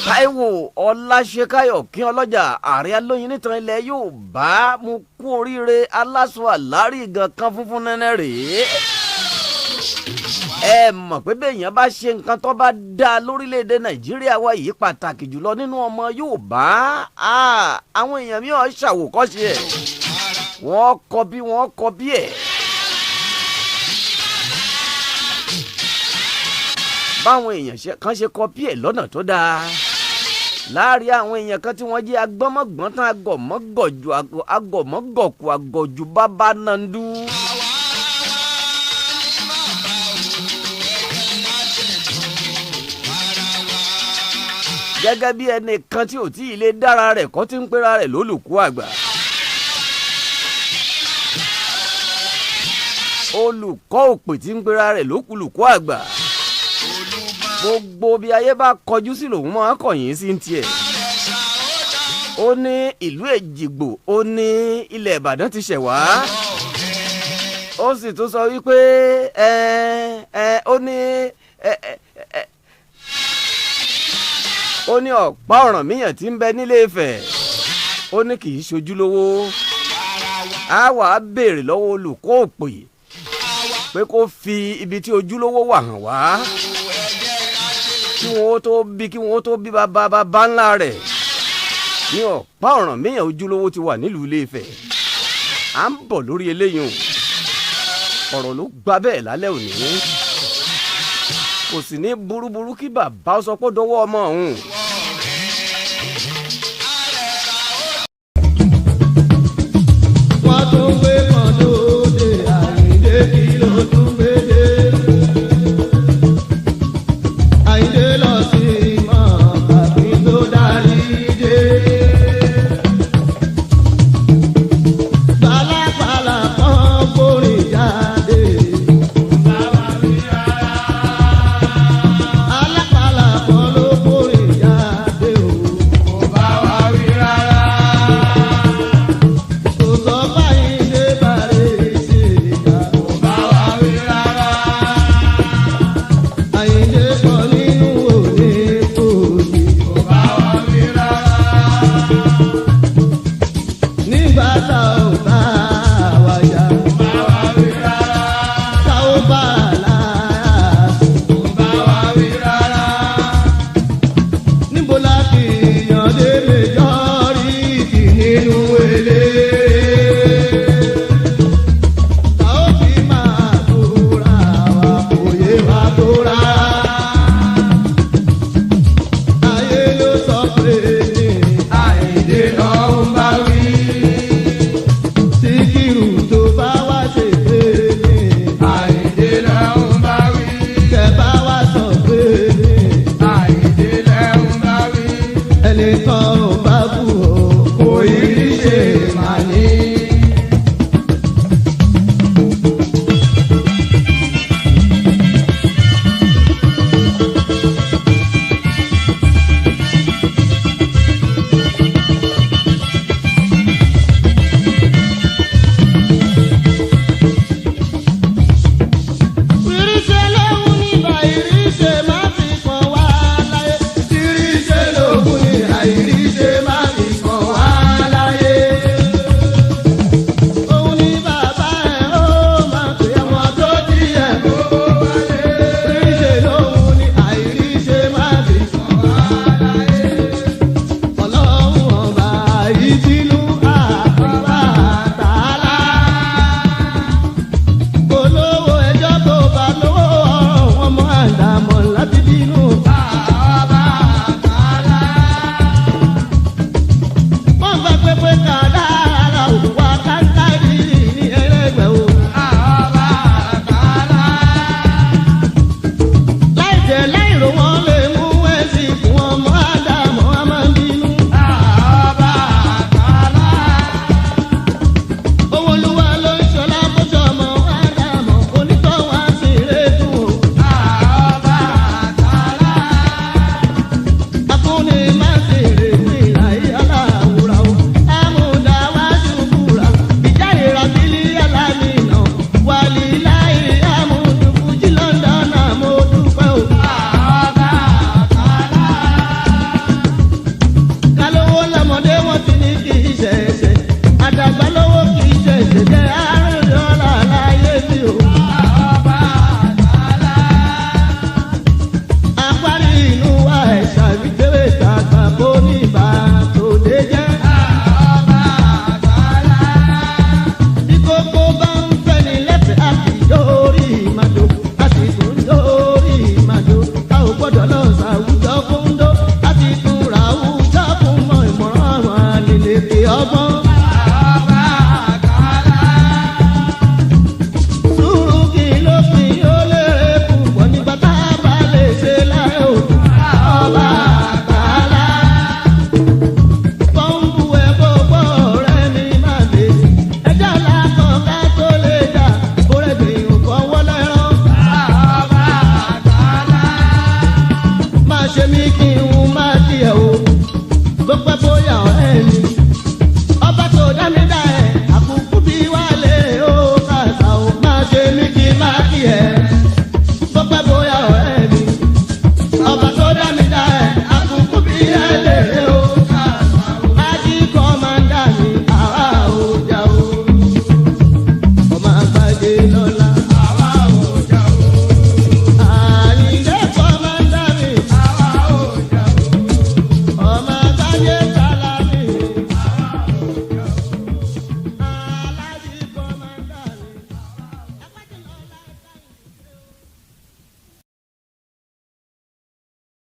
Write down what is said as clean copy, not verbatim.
Táíwò Ọláṣẹ́káyọ̀ kí ọlọ́jà ààrẹ alóyin nítan ilẹ̀ Yorùbá mú kú oríire aláṣọ àlárí gan kan funfun nẹ́nẹ́ rèé. Ẹ mọ̀ pé béèyàn bá ṣe nǹkan tó bá dáa lórílẹ̀‐èdè Nàìjíríà wa yìí pàtàkì jùlọ nínú ọmọ Yorùbá àwọn èèyàn mi ò ṣàwòkọ́ṣe ẹ̀ wọ́n kọ bí ẹ̀. báwọn èèyàn kan ṣe kọ bí ẹ̀ lọ́nà tó dáa láàrin àwọn èèyàn kan tí wọ́n jẹ́ agbọ́mọ̀gbọ́n tán agọ̀mọ́gọ̀kù àgọ̀jù bàbá nandu. gẹ́gẹ́ bí ẹnìkan tí ò tí ì lè dára rẹ̀ kọ́ tí ń pera rẹ̀ lólùkọ́ àgbà. olùkọ́ òpè tí ń pera rẹ̀ lókùlùkọ́ àgbà. gbogbo bí ayé bá kọjú sí lòun máa kọ̀yìn sí tiẹ̀. ó ní ìlú Èjìgbò ó ní ilẹ̀ Ìbàdàn ti ṣẹ̀ wá. ó sì tún sọ wípé ó ní ọ̀pá Ọ̀rànmíyàn tí ń bẹ nílé Ifẹ̀ ó ní kì í ṣojúlówó. a wà á béèrè lọ́wọ́ olùkọ́ òpè pé kó fi ibi tí ojúlówó wà hàn wá kí wọ́n tó bí bàbá ńlá rẹ̀ ní ọ̀pá Ọ̀rànmíyàn ojúlówó ti wà nílùú Ilé Ifẹ̀. à ń bọ̀ lórí eléyìí ọ̀rọ̀ ló gbà bẹ́ẹ̀ lálẹ́ òní kò sì ní burúburú kí bàbá sọ pé dọwọ́ ọmọ òun. wọ́n tún gbé kan lóde Àyìndé kí ló tún gbé dé. Àyìndé lọ sí ìmọ̀ àbí tó darí dé. Pàlàpàlà kan gbórin jáde. Alápàlà kan ló gbórin jáde o. Kò bá wa wí rárá. Kò sọ f'Àyìndé bàrẹ̀ ṣe ìjà. Kò bá wa wí rárá. Àyìndé sọ nínú òde ṣe mí kí n